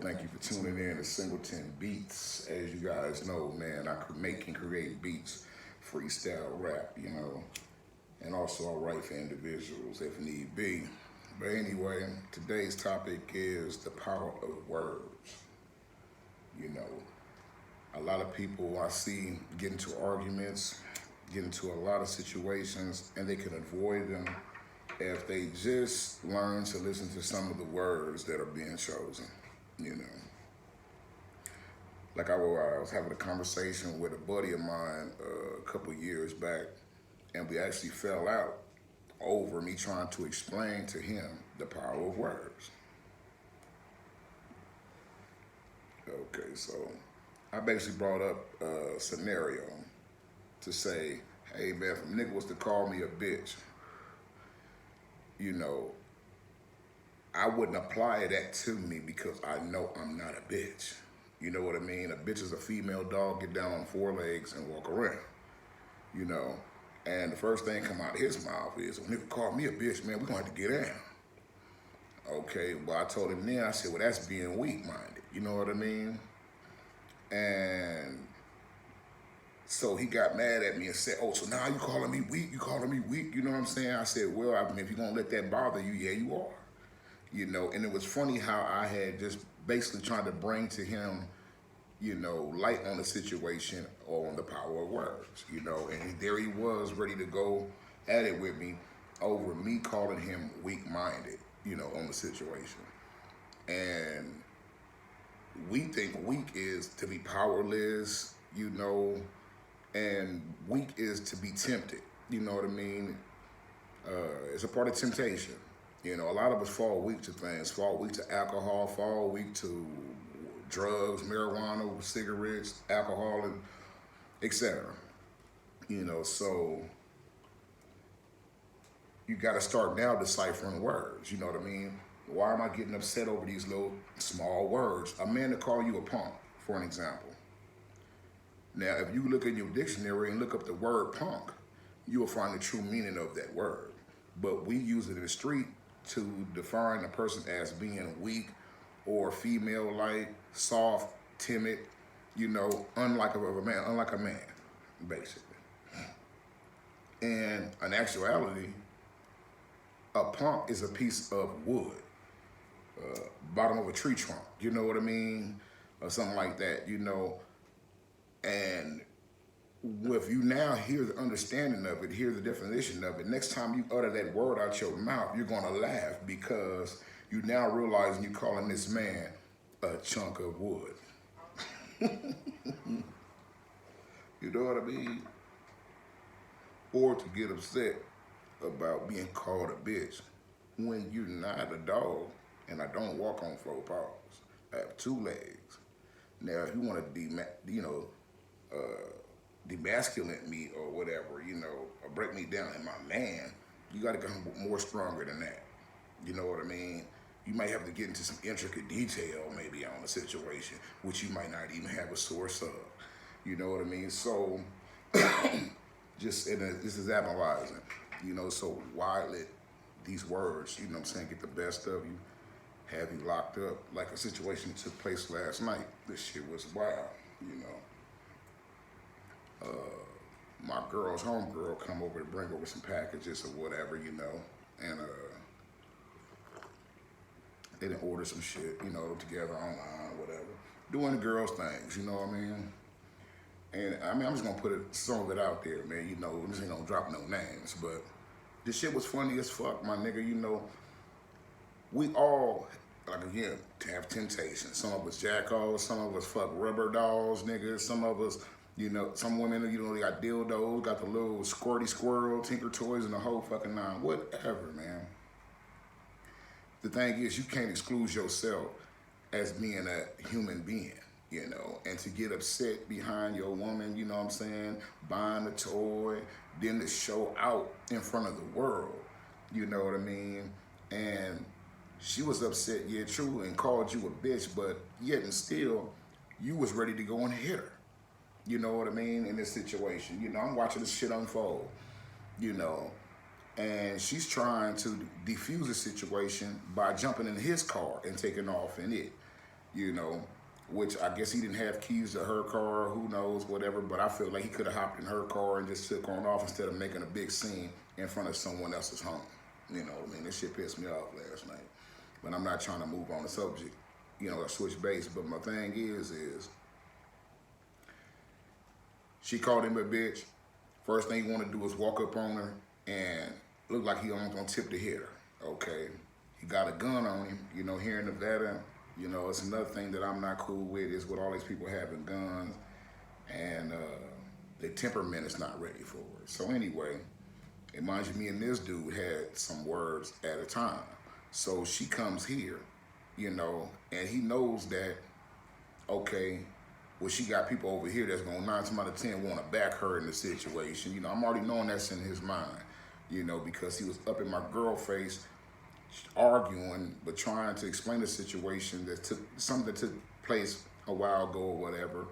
Thank you for tuning in to Singleton Beats. As you guys know, man, I could make and create beats, freestyle rap, and also I write for individuals if need be. But anyway, today's topic is the power of words. You know, a lot of people I see get into arguments, get into a lot of situations, and they can avoid them if they just learn to listen to some of the words that are being chosen. You know, like I was having a conversation with a buddy of mine a couple years back, and we actually fell out over me trying to explain to him the power of words. Okay, so I basically brought up a scenario to say, hey man, if a nigga was to call me a bitch, you know, I wouldn't apply that to me because I know I'm not a bitch. You know what I mean? A bitch is a female dog, get down on four legs and walk around, you know? And the first thing come out of his mouth is, when nigga call me a bitch, man, we gonna have to get down. Okay, well, I told him then, I said, well, that's being weak-minded. You know what I mean? And so he got mad at me and said, oh, so now you calling me weak? You calling me weak? You know what I'm saying? I said, well, I mean, if you're gonna let that bother you, yeah, you are. You know, and it was funny how I had just basically trying to bring to him, you know, light on the situation or on the power of words, you know, and there he was ready to go at it with me over me calling him weak-minded, you know, on the situation. And we think weak is to be powerless, you know, and weak is to be tempted, you know what I mean? It's a part of temptation. You know, a lot of us fall weak to things, fall weak to alcohol, fall weak to drugs, marijuana, cigarettes, alcohol, and etc. You know, so you got to start now deciphering words. You know what I mean? Why am I getting upset over these little small words? A man to call you a punk, for an example. Now, if you look in your dictionary and look up the word punk, you will find the true meaning of that word. But we use it in the street to define a person as being weak or female-like, soft, timid, you know, unlike a man, basically. And in actuality, a punk is a piece of wood, bottom of a tree trunk, you know what I mean? Or something like that, you know. And if you now hear the understanding of it, hear the definition of it, next time you utter that word out your mouth, you're gonna laugh because you now realize you're calling this man a chunk of wood. You know what I mean? Or to get upset about being called a bitch when you're not a dog and I don't walk on four paws. I have two legs. Now, if you want to, demasculate me or whatever, you know, or break me down in my man, you got to come more stronger than that. You know what I mean? You might have to get into some intricate detail maybe on the situation, which you might not even have a source of. You know what I mean? So, this is analyzing, you know, so why let these words, you know what I'm saying, get the best of you, have you locked up, like a situation that took place last night. This shit was wild, you know. My girl's homegirl come over to bring over some packages or whatever, you know, and they didn't order some shit, you know, together online or whatever, doing the girls' things, you know what I mean? And I mean, I'm just gonna put some of it out there, man, you know, I'm just ain't gonna drop no names, but this shit was funny as fuck, my nigga, you know. We all, like again, have temptation. Some of us jack-offs, some of us fuck rubber dolls, niggas, some of us, you know, some women, you know, they got dildos, got the little squirty squirrel, Tinker Toys, and the whole fucking nine. Whatever, man. The thing is, you can't exclude yourself as being a human being, you know, and to get upset behind your woman, you know what I'm saying, buying a toy, then to show out in front of the world, you know what I mean? And she was upset, yeah, true, and called you a bitch, but yet and still, you was ready to go and hit her. You know what I mean? In this situation, you know, I'm watching this shit unfold, you know, and she's trying to defuse the situation by jumping in his car and taking off in it. you know, which I guess he didn't have keys to her car, who knows, whatever. But I feel like he could have hopped in her car and just took on off instead of making a big scene in front of someone else's home. You know what I mean? This shit pissed me off last night. But I'm not trying to move on the subject, you know, or switch base. But my thing is she called him a bitch. First thing he want to do is walk up on her and look like he almost gonna tip to hit her. Okay, he got a gun on him. You know, here in Nevada, you know, it's another thing that I'm not cool with is with all these people having guns and their temperament is not ready for it. So anyway, it reminds me and this dude had some words at a time. So she comes here, you know, and he knows that, okay, well, she got people over here that's gonna 9 times out of 10 want to back her in the situation. You know, I'm already knowing that's in his mind, you know, because he was up in my girl face arguing, but trying to explain the situation that took something that took place a while ago or whatever.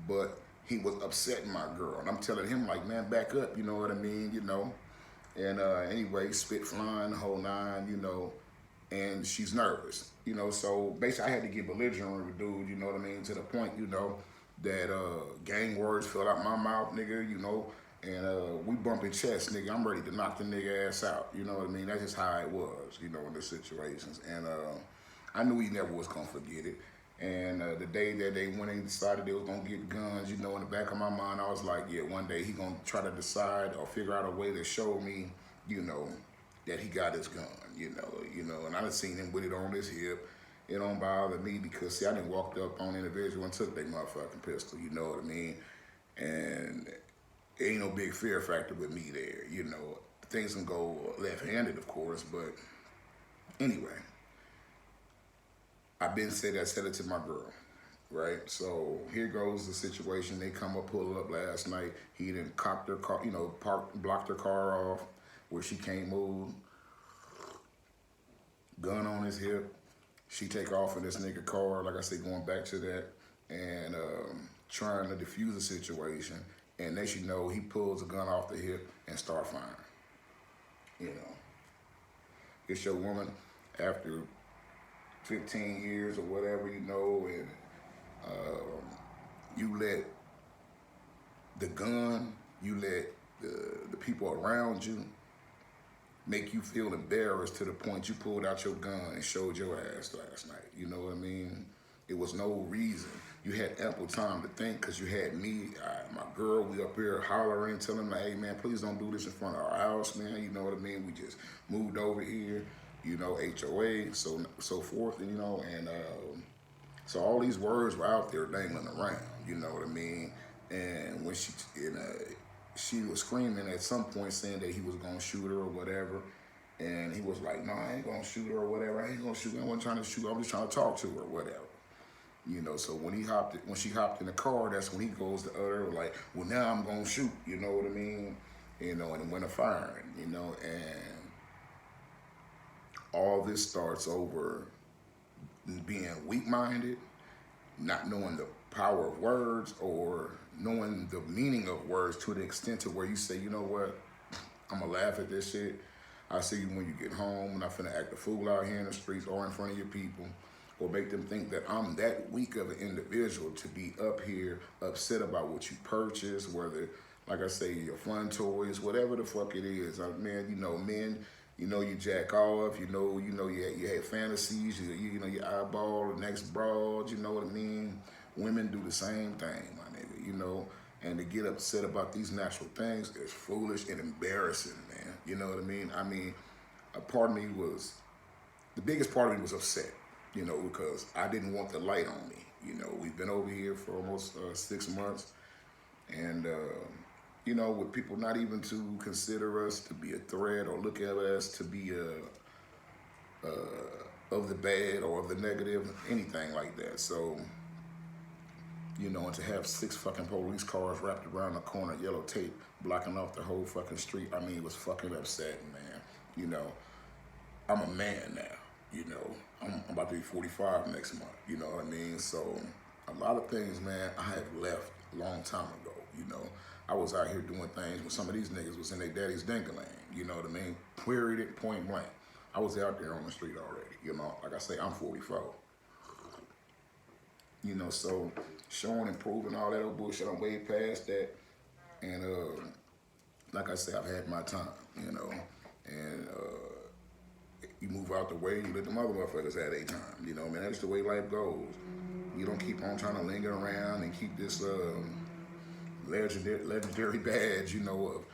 But he was upsetting my girl, and I'm telling him like, man, back up. You know what I mean? You know. And anyway, spit flying, the whole nine. You know. And she's nervous. You know. So basically, I had to get belligerent with dude. You know what I mean? To the point, you know, that gang words fell out my mouth, nigga. You know. And we bumping chests, nigga. I'm ready to knock the nigga ass out. You know what I mean? That's just how it was, you know, in the situations. And I knew he never was gonna forget it. And the day that they went and decided they was gonna get guns, you know, in the back of my mind, I was like, yeah, one day he gonna try to decide or figure out a way to show me, you know, that he got his gun, you know. And I done seen him with it on his hip. It don't bother me because, see, I done walked up on an individual and took their motherfucking pistol, you know what I mean? And ain't no big fear factor with me there, you know. Things can go left-handed, of course, but anyway, I said it to my girl, right? So here goes the situation. They come up, pull up last night. He done cocked her car, you know, blocked her car off where she can't move. Gun on his hip. She take off in this nigga car, like I said, going back to that, and trying to defuse the situation. And next you know, he pulls a gun off the hip and start firing. You know, it's your woman after 15 years or whatever, you know, and you let the gun, you let the people around you make you feel embarrassed to the point you pulled out your gun and showed your ass last night. You know what I mean? It was no reason. You had ample time to think because you had me, my girl, we up here hollering, telling them, hey, man, please don't do this in front of our house, man. You know what I mean? We just moved over here, you know, HOA, so forth, and, you know, and so all these words were out there dangling around, you know what I mean? And when she was screaming at some point saying that he was going to shoot her or whatever, and he was like, no, I ain't going to shoot her or whatever. I ain't going to shoot her. I wasn't trying to shoot her. I was just trying to talk to her or whatever. You know, so when she hopped in the car, that's when he goes to utter like, well, now I'm gonna shoot. You know what I mean? You know, and it went a firing. You know, and all this starts over being weak-minded, not knowing the power of words or knowing the meaning of words to the extent to where you say, you know what, I'm gonna laugh at this shit. I see you when you get home, and I'm finna act a fool out here in the streets or in front of your people, or make them think that I'm that weak of an individual to be up here upset about what you purchased, whether, like I say, your fun toys, whatever the fuck it is. Man, you know, men, you know, you jack off, you know, you had fantasies, you know, you eyeball the next broad, you know what I mean? Women do the same thing, my nigga, you know, and to get upset about these natural things is foolish and embarrassing, man. You know what I mean? I mean, the biggest part of me was upset, you know, because I didn't want the light on me. You know, we've been over here for almost 6 months, and you know, with people not even to consider us to be a threat or look at us to be of the bad or of the negative, anything like that. So, you know, and to have 6 fucking police cars wrapped around the corner, yellow tape blocking off the whole fucking street, I mean, it was fucking upsetting, man. You know, I'm a man now. You know, I'm about to be 45 next month, you know what I mean? So a lot of things, man, I have left a long time ago, you know. I was out here doing things when some of these niggas was in their daddy's dingaling, you know what I mean? Queried it point blank. I was out there on the street already, you know. Like I say, I'm 44. You know, so showing and proving all that old bullshit, I'm way past that. And like I said, I've had my time, you know. And you move out the way, you let the other motherfuckers have their time. You know, man, that's the way life goes. You don't keep on trying to linger around and keep this legendary badge, you know, of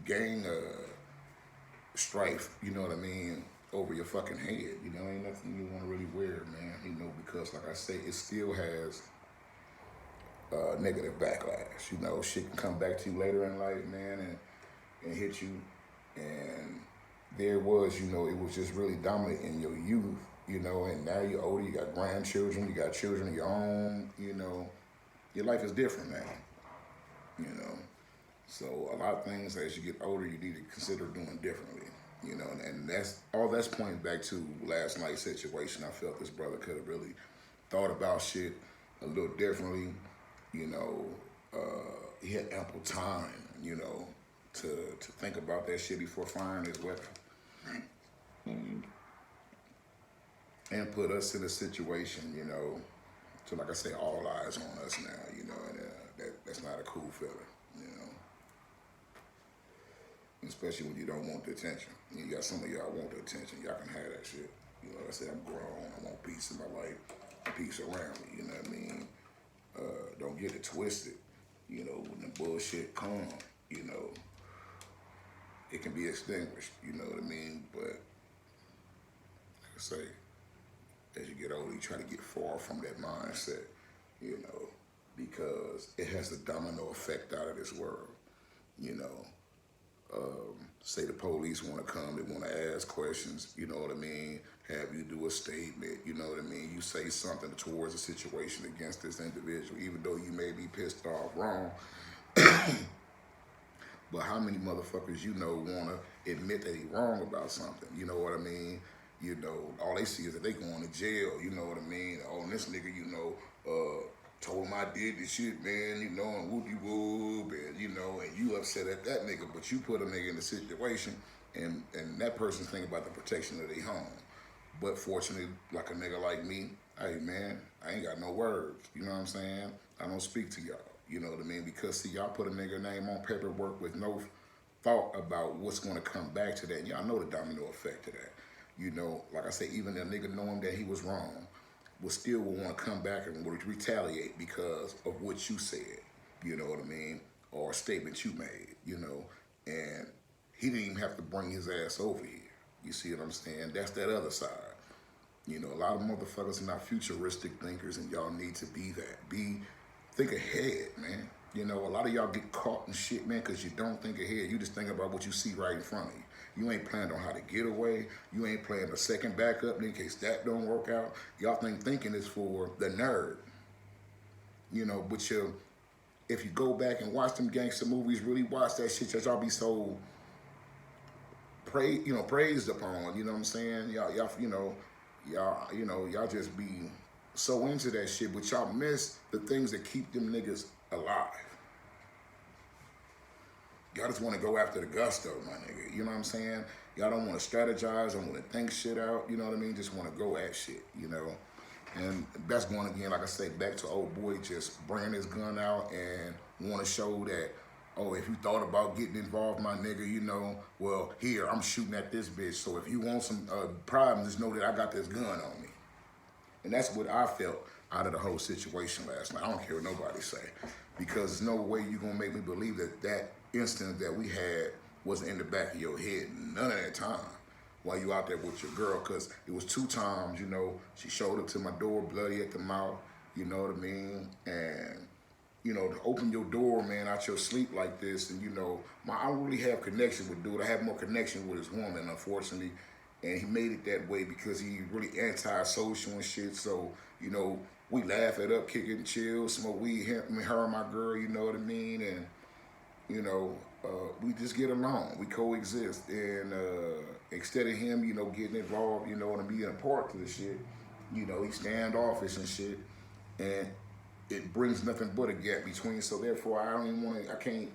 gang strife, you know what I mean, over your fucking head. You know, ain't nothing you want to really wear, man. You know, because like I say, it still has negative backlash. You know, shit can come back to you later in life, man, and hit you. And there was, you know, it was just really dominant in your youth, you know, and now you're older, you got grandchildren, you got children of your own, you know, your life is different now, you know. So a lot of things as you get older, you need to consider doing differently, you know, and that's pointing back to last night's situation. I felt this brother could have really thought about shit a little differently, you know. He had ample time, you know, to think about that shit before firing his weapon. And put us in a situation, you know, to, like I say, all eyes on us now, you know, and that's not a cool feeling, you know. Especially when you don't want the attention. You got some of y'all want the attention, y'all can have that shit. You know, like I said, I'm grown, I want peace in my life, peace around me, you know what I mean? Don't get it twisted, you know, when the bullshit come, you know, it can be extinguished, you know what I mean? But, like I say, as you get older, you try to get far from that mindset, you know, because it has a domino effect out of this world, you know. Say the police want to come, they want to ask questions, you know what I mean? Have you do a statement, you know what I mean? You say something towards a situation against this individual, even though you may be pissed off wrong. But how many motherfuckers you know want to admit that he wrong about something, you know what I mean? You know, all they see is that they going to jail, you know what I mean? Oh, and this nigga, you know, told him I did this shit, man, you know, and whoop-de-whoop, and, you know, and you upset at that nigga, but you put a nigga in the situation, and that person's thinking about the protection of their home. But fortunately, like a nigga like me, hey, man, I ain't got no words, you know what I'm saying? I don't speak to y'all, you know what I mean? Because, see, y'all put a nigga name on paperwork with no thought about what's going to come back to that, and y'all know the domino effect of that. You know, like I say, even a nigga knowing that he was wrong, will still want to come back and retaliate because of what you said, you know what I mean, or a statement you made, you know, and he didn't even have to bring his ass over here. You see what I'm saying? That's that other side. You know, a lot of motherfuckers are not futuristic thinkers, and y'all need to be that. Think ahead, man. You know, a lot of y'all get caught in shit, man, because you don't think ahead. You just think about what you see right in front of you. You ain't planned on how to get away. You ain't planned a second backup in case that don't work out. Y'all think thinking is for the nerd. You know, but if you go back and watch them gangster movies, really watch that shit, y'all be so praised upon. You know what I'm saying? Y'all just be so into that shit, but y'all miss the things that keep them niggas alive. Y'all just want to go after the gusto, my nigga. You know what I'm saying? Y'all don't want to strategize, don't want to think shit out. You know what I mean? Just want to go at shit, you know? And that's going again, like I say, back to old boy just bringing his gun out and want to show that, oh, if you thought about getting involved, my nigga, you know, well, here, I'm shooting at this bitch. So if you want some problems, just know that I got this gun on me. And that's what I felt out of the whole situation last night. I don't care what nobody say. Because there's no way you're going to make me believe that incident that we had was in the back of your head none of that time while you out there with your girl. Because it was 2 times, you know, she showed up to my door bloody at the mouth, you know what I mean? And, you know, to open your door, man, out your sleep like this, and, you know, I don't really have connection with dude. I have more connection with his woman, unfortunately. And he made it that way because he really anti-social and shit. So, you know, we laugh it up, kick it and chill, smoke weed, her and my girl, you know what I mean? And, you know, we just get along. We coexist. And instead of him, you know, getting involved, you know, and being a part to the shit, you know, he's standoffish and shit. And it brings nothing but a gap between. So therefore, I can't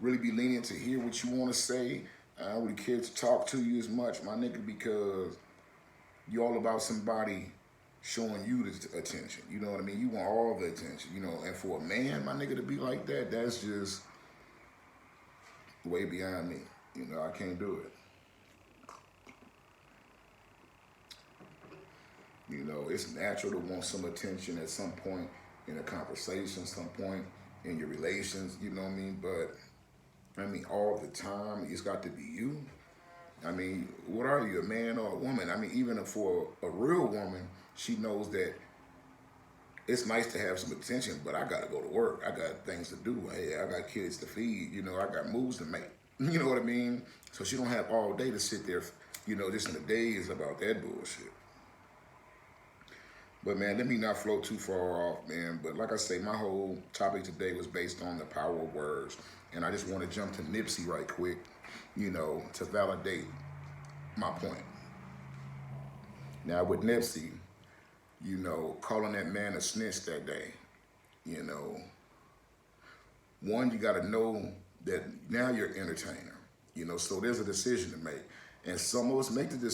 really be lenient to hear what you want to say. I don't really care to talk to you as much, my nigga, because you all about somebody showing you the attention. You know what I mean? You want all the attention, you know. And for a man, my nigga, to be like that, that's just way beyond me. You know, I can't do it. You know, it's natural to want some attention at some point in a conversation, some point in your relations, you know what I mean? But I mean, all the time, it's got to be you. I mean, what are you, a man or a woman? I mean, even for a real woman, she knows that it's nice to have some attention, but I got to go to work. I got things to do. Hey, I got kids to feed. You know, I got moves to make. You know what I mean? So she don't have all day to sit there, you know, just in the days about that bullshit. But man, let me not float too far off, man. But like I say, my whole topic today was based on the power of words. And I just want to jump to Nipsey right quick, you know, to validate my point. Now with Nipsey, you know, calling that man a snitch that day, you know, one, you got to know that now you're an entertainer, you know, so there's a decision to make. And some of us make the decision